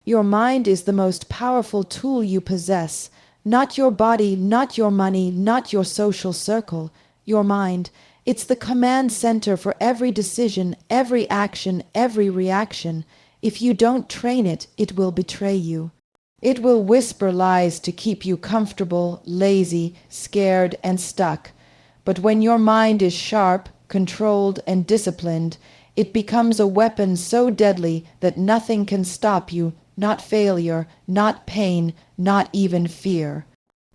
Your mind is the most powerful tool you possess. Not your body, not your money, not your social circle. Your mind. It's the command center for every decision, every action, every reaction. If you don't train it, it will betray you. It will whisper lies to keep you comfortable, lazy, scared, and stuck. But when your mind is sharp, controlled, and disciplined, it becomes a weapon so deadly that nothing can stop you, not failure, not pain, not even fear.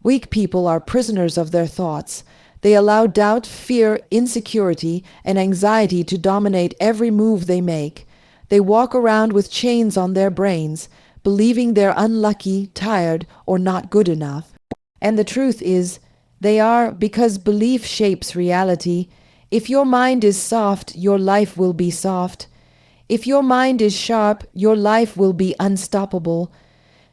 Weak people are prisoners of their thoughts. They allow doubt, fear, insecurity, and anxiety to dominate every move they make. They walk around with chains on their brains, believing they're unlucky, tired, or not good enough. And the truth is, they are, because belief shapes reality. If your mind is soft, your life will be soft. If your mind is sharp, your life will be unstoppable.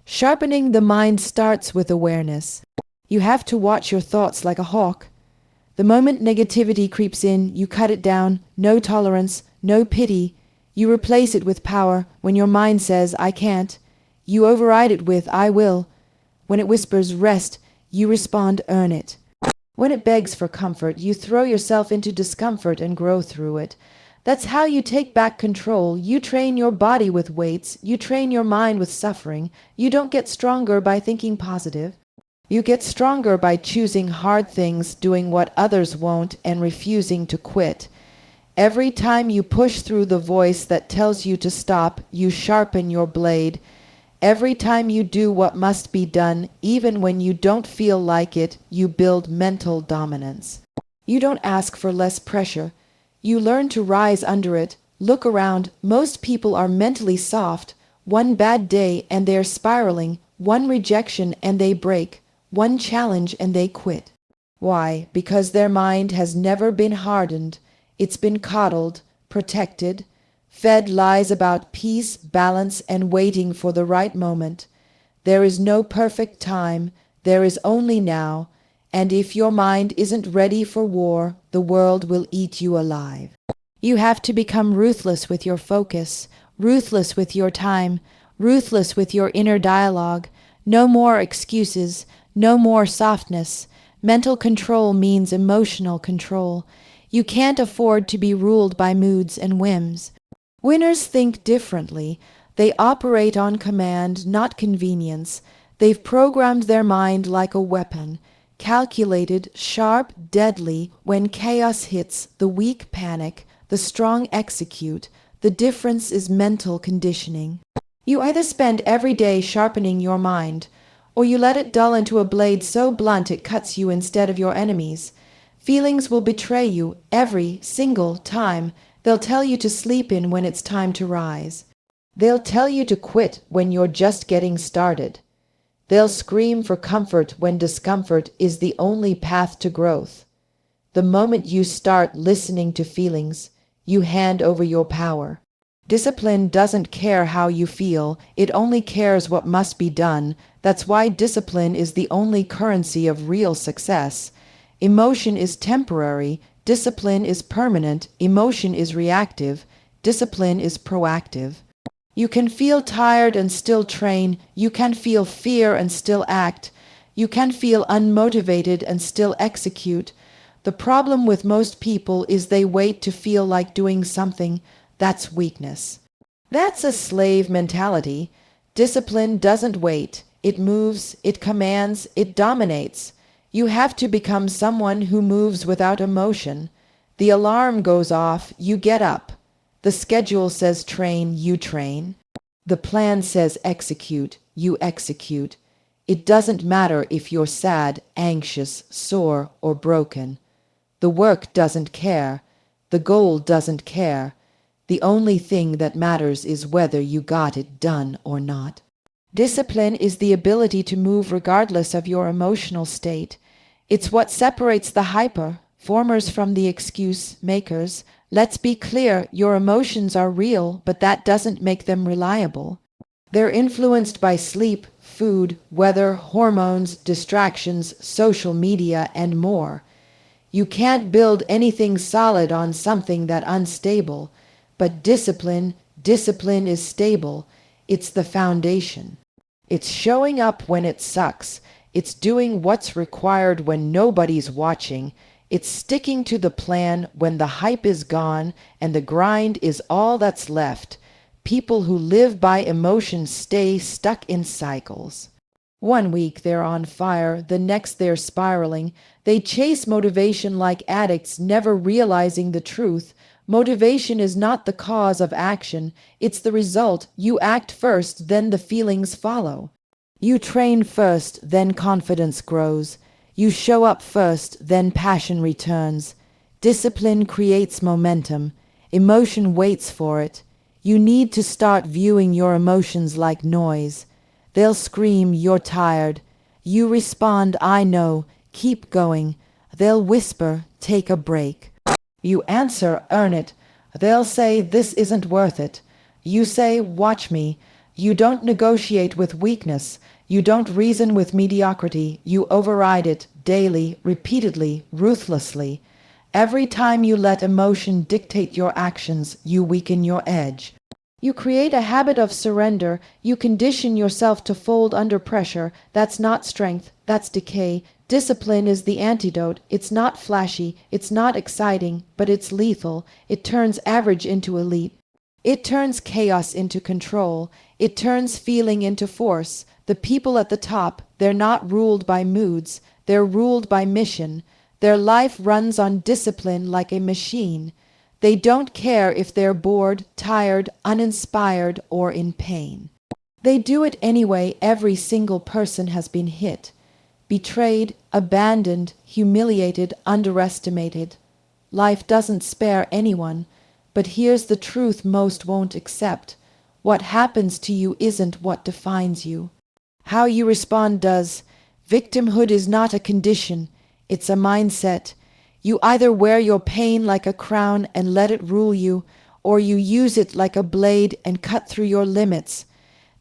Sharpening the mind starts with awareness. You have to watch your thoughts like a hawk. The moment negativity creeps in, you cut it down. No tolerance, no pity. You replace it with power. When your mind says, I can't, you override it with, I will. When it whispers, rest, you respond, earn it. When it begs for comfort, you throw yourself into discomfort and grow through it. That's how you take back control. You train your body with weights. You train your mind with suffering. You don't get stronger by thinking positive. You get stronger by choosing hard things, doing what others won't, and refusing to quit. Every time you push through the voice that tells you to stop, you sharpen your blade. Every time you do what must be done, even when you don't feel like it, you build mental dominance. You don't ask for less pressure. You learn to rise under it. Look around. Most people are mentally soft. One bad day and they're spiraling. One rejection and they break. One challenge and they quit. Why? Because their mind has never been hardened. It's been coddled, protected, fed lies about peace, balance, and waiting for the right moment. There is no perfect time. There is only now. And if your mind isn't ready for war, the world will eat you alive. You have to become ruthless with your focus, ruthless with your time, ruthless with your inner dialogue. No more excuses, no more softness. Mental control means emotional control. You can't afford to be ruled by moods and whims. Winners think differently. They operate on command, not convenience. They've programmed their mind like a weapon. Calculated, sharp, deadly. When chaos hits, the weak panic, the strong execute. The difference is mental conditioning. You either spend every day sharpening your mind, or you let it dull into a blade so blunt it cuts you instead of your enemies. Feelings will betray you every single time. They'll tell you to sleep in when it's time to rise. They'll tell you to quit when you're just getting started. They'll scream for comfort when discomfort is the only path to growth. The moment you start listening to feelings, you hand over your power. Discipline doesn't care how you feel, it only cares what must be done. That's why discipline is the only currency of real success. Emotion is temporary, discipline is permanent, emotion is reactive, discipline is proactive. You can feel tired and still train. You can feel fear and still act. You can feel unmotivated and still execute. The problem with most people is they wait to feel like doing something. That's weakness. That's a slave mentality. Discipline doesn't wait. It moves, it commands, it dominates. You have to become someone who moves without emotion. The alarm goes off, you get up. The schedule says train, you train. The plan says execute, you execute. It doesn't matter if you're sad, anxious, sore, or broken. The work doesn't care. The goal doesn't care. The only thing that matters is whether you got it done or not. Discipline is the ability to move regardless of your emotional state. It's what separates the high-performers from the excuse makers. Let's be clear, your emotions are real, but that doesn't make them reliable. They're influenced by sleep, food, weather, hormones, distractions, social media, and more. You can't build anything solid on something that's unstable, but discipline is stable. It's the foundation. It's showing up when it sucks. It's doing what's required when nobody's watching. It's sticking to the plan when the hype is gone and the grind is all that's left. People who live by emotion stay stuck in cycles. One week they're on fire, the next they're spiraling. They chase motivation like addicts, never realizing the truth. Motivation is not the cause of action, it's the result. You act first, then the feelings follow. You train first, then confidence grows. You show up first, then passion returns. Discipline creates momentum. Emotion waits for it. You need to start viewing your emotions like noise. They'll scream, "You're tired." You respond, "I know, keep going." They'll whisper, "Take a break." You answer, "Earn it." They'll say, "This isn't worth it." You say, "Watch me." You don't negotiate with weakness. You don't reason with mediocrity. You override it daily, repeatedly, ruthlessly. Every time you let emotion dictate your actions, you weaken your edge. You create a habit of surrender. You condition yourself to fold under pressure. That's not strength, that's decay. Discipline is the antidote. It's not flashy, it's not exciting, but it's lethal. It turns average into elite. It turns chaos into control. It turns feeling into force. The people at the top, they're not ruled by moods, they're ruled by mission. Their life runs on discipline like a machine. They don't care if they're bored, tired, uninspired, or in pain. They do it anyway. Every single person has been hit, betrayed, abandoned, humiliated, underestimated. Life doesn't spare anyone, but here's the truth most won't accept. What happens to you isn't what defines you. How you respond does. Victimhood is not a condition, it's a mindset. You either wear your pain like a crown and let it rule you, or you use it like a blade and cut through your limits.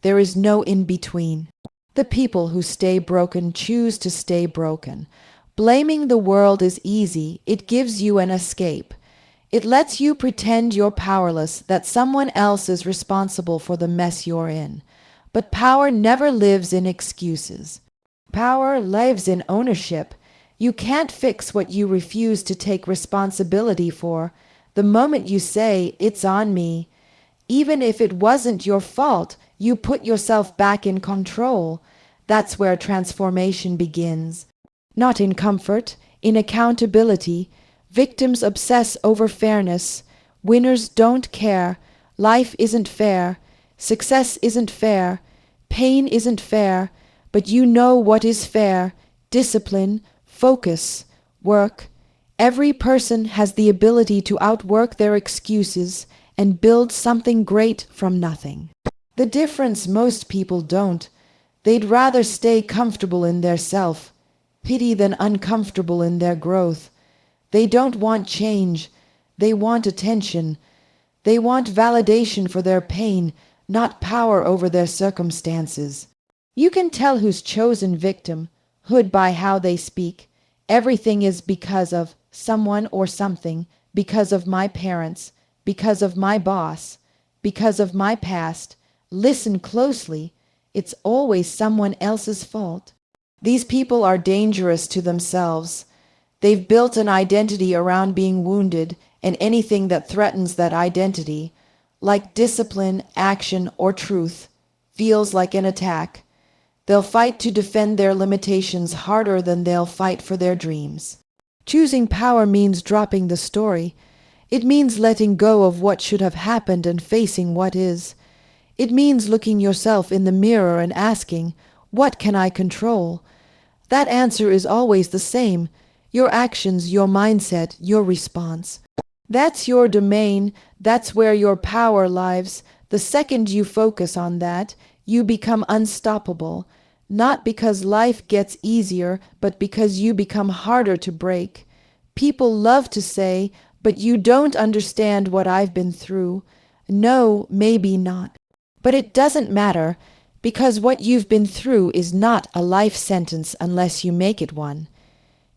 There is no in between. The people who stay broken choose to stay broken. Blaming the world is easy. It gives you an escape. It lets you pretend you're powerless, that someone else is responsible for the mess you're in. But power never lives in excuses. Power lives in ownership. You can't fix what you refuse to take responsibility for. The moment you say, "It's on me," even if it wasn't your fault, you put yourself back in control. That's where transformation begins. Not in comfort, in accountability. Victims obsess over fairness. Winners don't care. Life isn't fair. Success isn't fair. Pain isn't fair. But you know what is fair. Discipline, focus, work. Every person has the ability to outwork their excuses and build something great from nothing. The difference most people don't. They'd rather stay comfortable in their self-pity than uncomfortable in their growth. They don't want change. They want attention. They want validation for their pain, not power over their circumstances. You can tell who's chosen victimhood by how they speak. Everything is because of someone or something, because of my parents, because of my boss, because of my past. Listen closely. It's always someone else's fault. These people are dangerous to themselves. They've built an identity around being wounded and anything that threatens that identity, like discipline, action, or truth, feels like an attack. They'll fight to defend their limitations harder than they'll fight for their dreams. Choosing power means dropping the story. It means letting go of what should have happened and facing what is. It means looking yourself in the mirror and asking, "What can I control?" That answer is always the same. Your actions, your mindset, your response. That's your domain. That's where your power lives. The second you focus on that, you become unstoppable. Not because life gets easier, but because you become harder to break. People love to say, "But you don't understand what I've been through." No, maybe not. But it doesn't matter, because what you've been through is not a life sentence unless you make it one.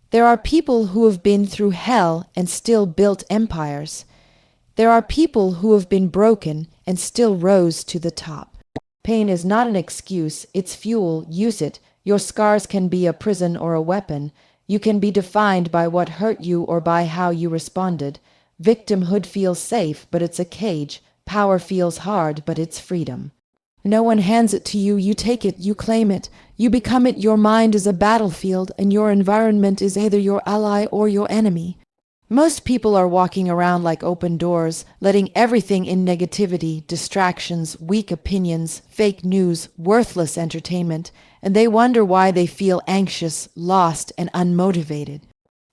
There are people who have been through hell and still built empires. There are people who have been broken and still rose to the top. Pain is not an excuse, it's fuel. Use it. Your scars can be a prison or a weapon. You can be defined by what hurt you or by how you responded. Victimhood feels safe, but it's a cage. Power feels hard, but it's freedom. No one hands it to you, you take it, you claim it, you become it. Your mind is a battlefield, and your environment is either your ally or your enemy. Most people are walking around like open doors, letting everything in: negativity, distractions, weak opinions, fake news, worthless entertainment, and they wonder why they feel anxious, lost, and unmotivated.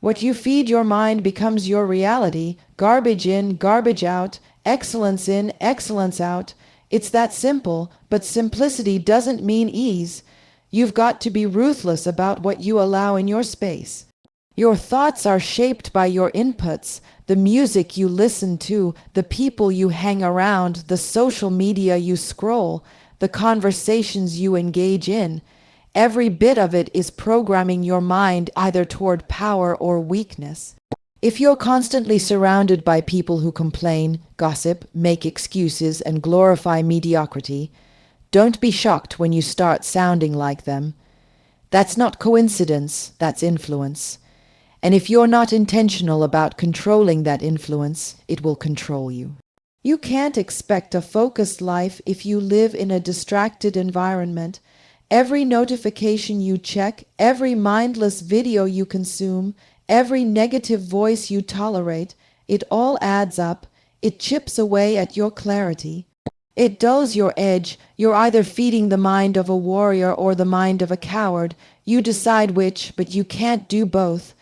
What you feed your mind becomes your reality. Garbage in, garbage out, excellence in, excellence out. It's that simple, but simplicity doesn't mean ease. You've got to be ruthless about what you allow in your space. Your thoughts are shaped by your inputs, the music you listen to, the people you hang around, the social media you scroll, the conversations you engage in. Every bit of it is programming your mind either toward power or weakness. If you're constantly surrounded by people who complain, gossip, make excuses, and glorify mediocrity, don't be shocked when you start sounding like them. That's not coincidence, that's influence. And if you're not intentional about controlling that influence, it will control you. You can't expect a focused life if you live in a distracted environment. Every notification you check, every mindless video you consume, every negative voice you tolerate, it all adds up. It chips away at your clarity. It dulls your edge. You're either feeding the mind of a warrior or the mind of a coward. You decide which, but you can't do both.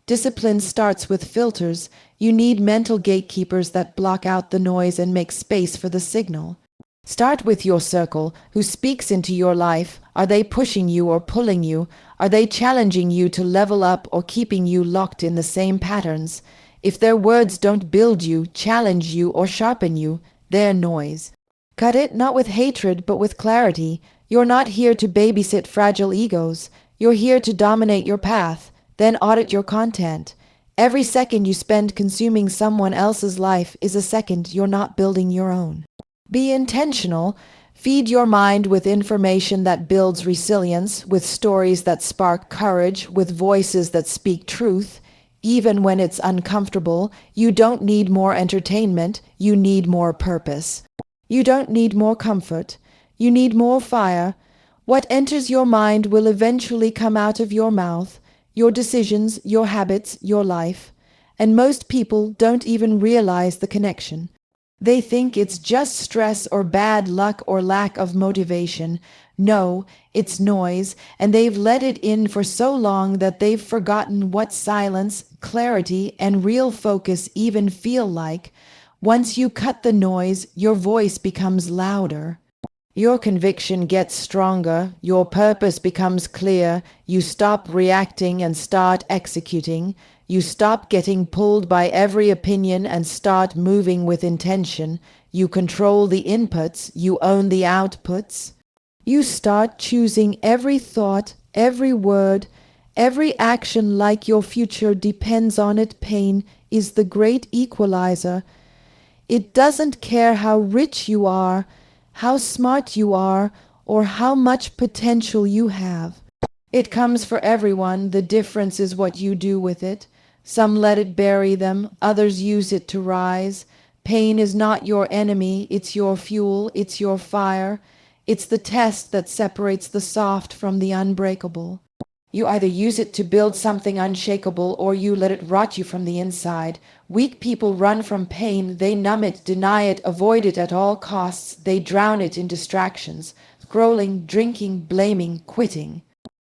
Discipline starts with filters. You need mental gatekeepers that block out the noise and make space for the signal. Start with your circle. Who speaks into your life? Are they pushing you or pulling you? Are they challenging you to level up or keeping you locked in the same patterns? If their words don't build you, challenge you, or sharpen you, they're noise. Cut it not with hatred but with clarity. You're not here to babysit fragile egos. You're here to dominate your path, then audit your content. Every second you spend consuming someone else's life is a second you're not building your own. Be intentional. Feed your mind with information that builds resilience, with stories that spark courage, with voices that speak truth. Even when it's uncomfortable, you don't need more entertainment, you need more purpose. You don't need more comfort, you need more fire. What enters your mind will eventually come out of your mouth, your decisions, your habits, your life. And most people don't even realize the connection. They think it's just stress or bad luck or lack of motivation. No, it's noise, and they've let it in for so long that they've forgotten what silence, clarity, and real focus even feel like. Once you cut the noise, your voice becomes louder. Your conviction gets stronger, your purpose becomes clear, you stop reacting and start executing. You stop getting pulled by every opinion and start moving with intention. You control the inputs, you own the outputs. You start choosing every thought, every word, every action like your future depends on it. Pain is the great equalizer. It doesn't care how rich you are, how smart you are, or how much potential you have. It comes for everyone. The difference is what you do with it. Some let it bury them, others use it to rise. Pain is not your enemy, it's your fuel, it's your fire. It's the test that separates the soft from the unbreakable. You either use it to build something unshakable or you let it rot you from the inside. Weak people run from pain, they numb it, deny it, avoid it at all costs. They drown it in distractions, scrolling, drinking, blaming, quitting.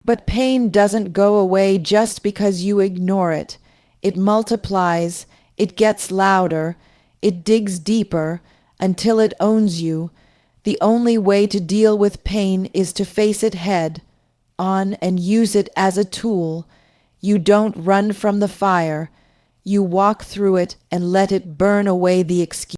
But pain doesn't go away just because you ignore it. It multiplies, it gets louder, it digs deeper until it owns you. The only way to deal with pain is to face it head on and use it as a tool. You don't run from the fire. You walk through it and let it burn away the excuse.